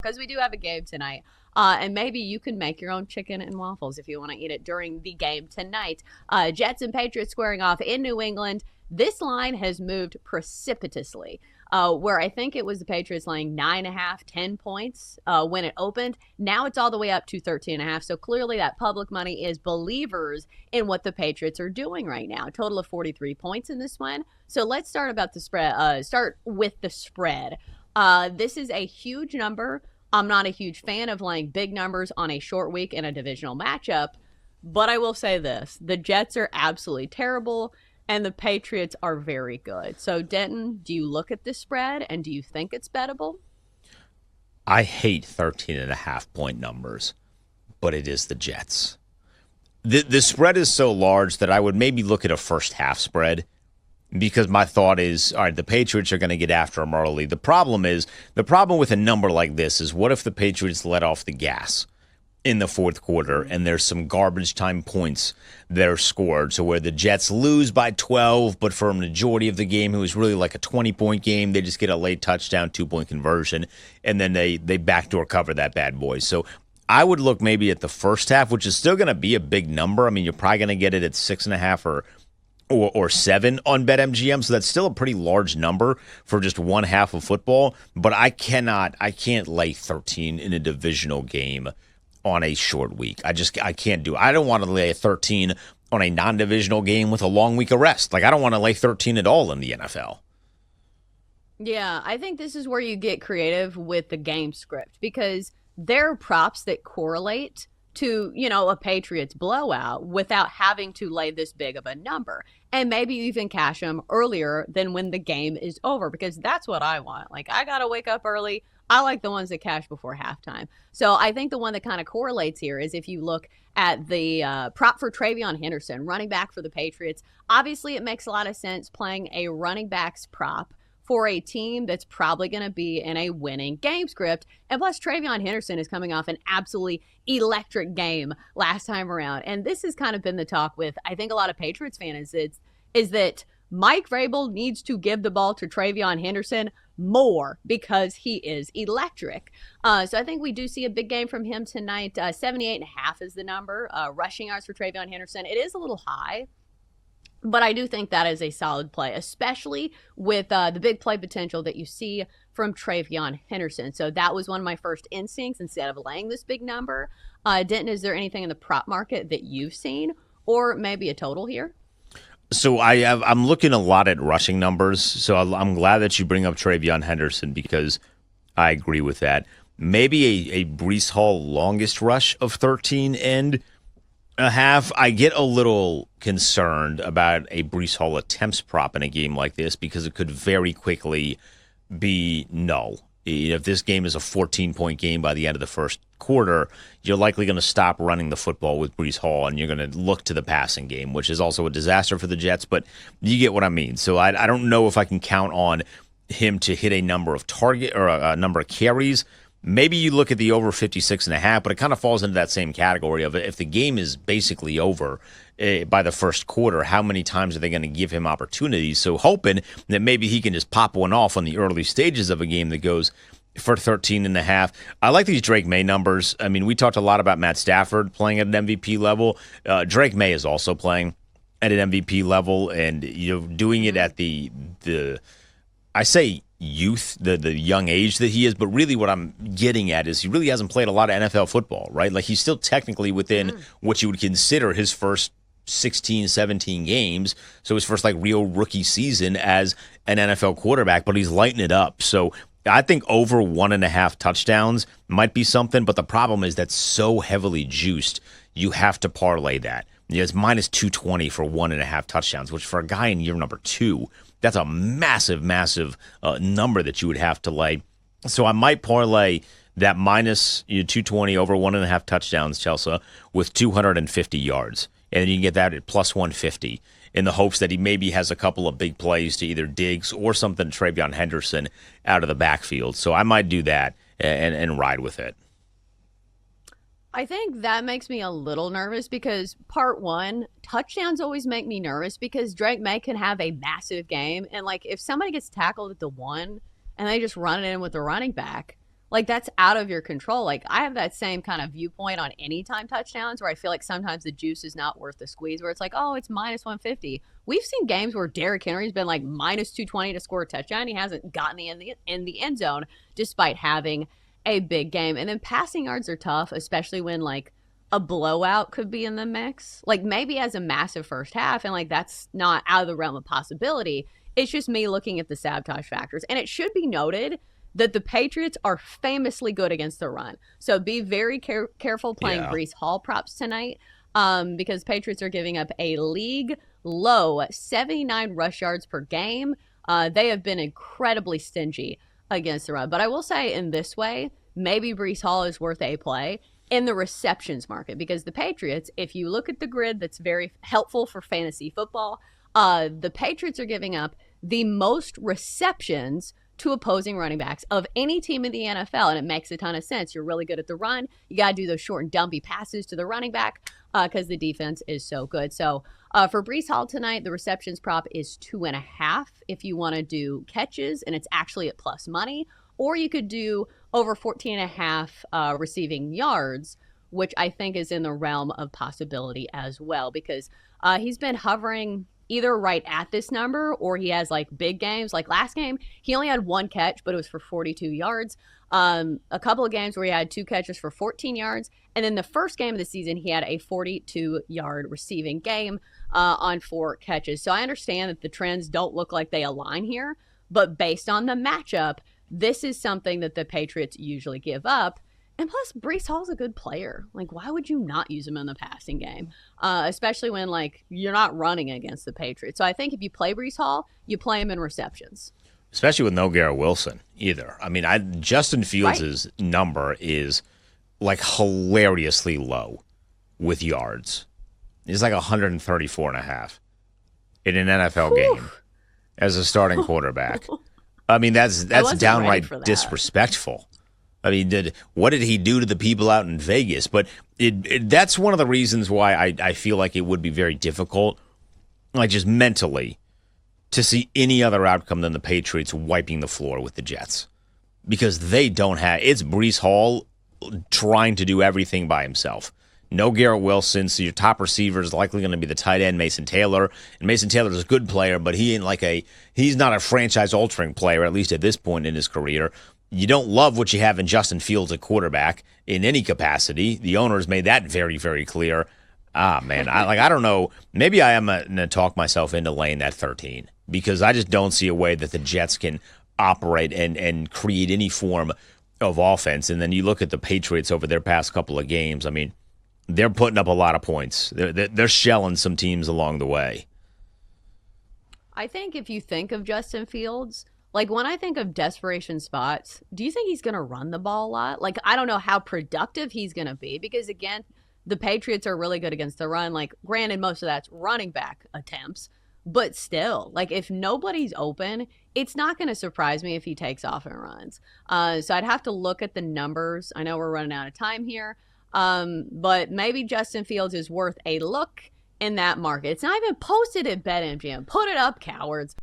because we do have a game tonight. And maybe you can make your own chicken and waffles if you want to eat it during the game tonight. Jets and Patriots squaring off in New England. This line has moved precipitously. Where I think it was the Patriots laying 9.5, 10 points when it opened. Now it's all the way up to 13.5. So clearly that public money is believers in what the Patriots are doing right now. A total of 43 points in this one. So let's start about the spread. Start with the spread. This is a huge number. I'm not a huge fan of laying big numbers on a short week in a divisional matchup, but I will say this. The Jets are absolutely terrible, and the Patriots are very good. So, Denton, do you look at this spread, and do you think it's bettable? I hate 13.5-point numbers, but it is the Jets. The spread is so large that I would maybe look at a first half spread, because my thought is, all right, the Patriots are going to get after them early. The problem with a number like this is, what if the Patriots let off the gas in the fourth quarter and there's some garbage time points that are scored? So where the Jets lose by 12, but for a majority of the game, it was really like a 20-point game. They just get a late touchdown, 2-point conversion, and then they backdoor cover that bad boy. So I would look maybe at the first half, which is still going to be a big number. I mean, you're probably going to get it at 6.5 or 7 on BetMGM, so that's still a pretty large number for just one half of football. But I can't lay 13 in a divisional game on a short week. I can't do it. I don't want to lay a 13 on a non-divisional game with a long week of rest. Like, I don't want to lay 13 at all in the NFL. Yeah, I think this is where you get creative with the game script, because there are props that correlate to, a Patriots blowout without having to lay this big of a number. And maybe you even cash them earlier than when the game is over, because that's what I want. Like, I got to wake up early. I like the ones that cash before halftime. So I think the one that kind of correlates here is if you look at the prop for TreVeyon Henderson, running back for the Patriots. Obviously, it makes a lot of sense playing a running back's prop for a team that's probably going to be in a winning game script. And plus, TreVeyon Henderson is coming off an absolutely electric game last time around. And this has kind of been the talk with, I think, a lot of Patriots fans is that Mike Vrabel needs to give the ball to TreVeyon Henderson more because he is electric. So I think we do see a big game from him tonight. 78.5 is the number. Rushing yards for TreVeyon Henderson. It is a little high, but I do think that is a solid play, especially with the big play potential that you see from TreVeyon Henderson. So that was one of my first instincts instead of laying this big number. Denton, is there anything in the prop market that you've seen, or maybe a total here? So I'm looking a lot at rushing numbers. So I'm glad that you bring up TreVeyon Henderson, because I agree with that. Maybe a Breece Hall longest rush of 13.5. I get a little concerned about a Breece Hall attempts prop in a game like this, because it could very quickly be null. If this game is a 14-point game by the end of the first quarter, you're likely going to stop running the football with Breece Hall, and you're going to look to the passing game, which is also a disaster for the Jets, but you get what I mean. So I don't know if I can count on him to hit a number of target or a number of carries. Maybe you look at the over 56.5, but it kind of falls into that same category of, if the game is basically over by the first quarter, how many times are they going to give him opportunities? So hoping that maybe he can just pop one off on the early stages of a game that goes for 13.5. I like these Drake May numbers. I mean, we talked a lot about Matt Stafford playing at an MVP level. Drake May is also playing at an MVP level, and doing it at the I say youth, the young age that he is, but really what I'm getting at is he really hasn't played a lot of NFL football, right? Like, he's still technically within what you would consider his first 16, 17 games. So his first real rookie season as an NFL quarterback, but he's lighting it up. So I think over 1.5 touchdowns might be something, but the problem is that's so heavily juiced, you have to parlay that. It's minus 220 for 1.5 touchdowns, which for a guy in year number 2, that's a massive, massive number that you would have to lay. So I might parlay that minus 220 over 1.5 touchdowns, Chelsa, with 250 yards. And then you can get that at plus 150 in the hopes that he maybe has a couple of big plays to either Diggs or something to TreVeyon Henderson out of the backfield. So I might do that and ride with it. I think that makes me a little nervous, because part one, touchdowns always make me nervous, because Drake May can have a massive game. And if somebody gets tackled at the 1 and they just run it in with the running back, like that's out of your control. Like I have that same kind of viewpoint on anytime touchdowns where I feel like sometimes the juice is not worth the squeeze, where it's like, oh, it's minus 150. We've seen games where Derrick Henry's been like minus 220 to score a touchdown. He hasn't gotten in the end zone despite having a big game. And then passing yards are tough, especially when like a blowout could be in the mix. Like maybe as a massive first half, and like that's not out of the realm of possibility. It's just me looking at the sabotage factors. And it should be noted that the Patriots are famously good against the run. So be very careful playing Breece Hall props tonight, because Patriots are giving up a league low 79 rush yards per game. They have been incredibly stingy against the run. But I will say in this way, maybe Breece Hall is worth a play in the receptions market, because the Patriots, if you look at the grid that's very helpful for fantasy football, the Patriots are giving up the most receptions to opposing running backs of any team in the NFL. And it makes a ton of sense. You're really good at the run. You got to do those short and dumpy passes to the running back because the defense is so good. So for Breece Hall tonight, the receptions prop is 2.5 if you want to do catches, and it's actually at plus money. Or you could do over 14.5 receiving yards, which I think is in the realm of possibility as well, because he's been hovering either right at this number or he has like big games. Like last game, he only had one catch, but it was for 42 yards. A couple of games where he had two catches for 14 yards. And then the first game of the season, he had a 42-yard receiving game on 4 catches. So I understand that the trends don't look like they align here, but based on the matchup, this is something that the Patriots usually give up. And plus, Breece Hall's a good player. Like, why would you not use him in the passing game? Especially when, like, you're not running against the Patriots. So I think if you play Breece Hall, you play him in receptions. Especially with no Garrett Wilson either. I mean, Justin Fields' number is, like, hilariously low with yards. It's like 134.5 in an NFL game as a starting quarterback. I mean, that's downright disrespectful. I mean, what did he do to the people out in Vegas? But that's one of the reasons why I feel like it would be very difficult, like just mentally, to see any other outcome than the Patriots wiping the floor with the Jets. Because they don't have – it's Breece Hall trying to do everything by himself. No Garrett Wilson, so your top receiver is likely going to be the tight end, Mason Taylor. And Mason Taylor is a good player, but he's not a franchise-altering player, at least at this point in his career. You don't love what you have in Justin Fields at quarterback in any capacity. The owners made that very, very clear. Man, I don't know. Maybe I am going to talk myself into laying that 13 because I just don't see a way that the Jets can operate and create any form of offense. And then you look at the Patriots over their past couple of games. I mean, they're putting up a lot of points. They're shelling some teams along the way. I think if you think of Justin Fields, like when I think of desperation spots, do you think he's going to run the ball a lot? Like, I don't know how productive he's going to be because, again, the Patriots are really good against the run. Like, granted, most of that's running back attempts, but still, like if nobody's open, it's not going to surprise me if he takes off and runs. So I'd have to look at the numbers. I know we're running out of time here, but maybe Justin Fields is worth a look in that market. It's not even posted at BetMGM. Put it up, cowards.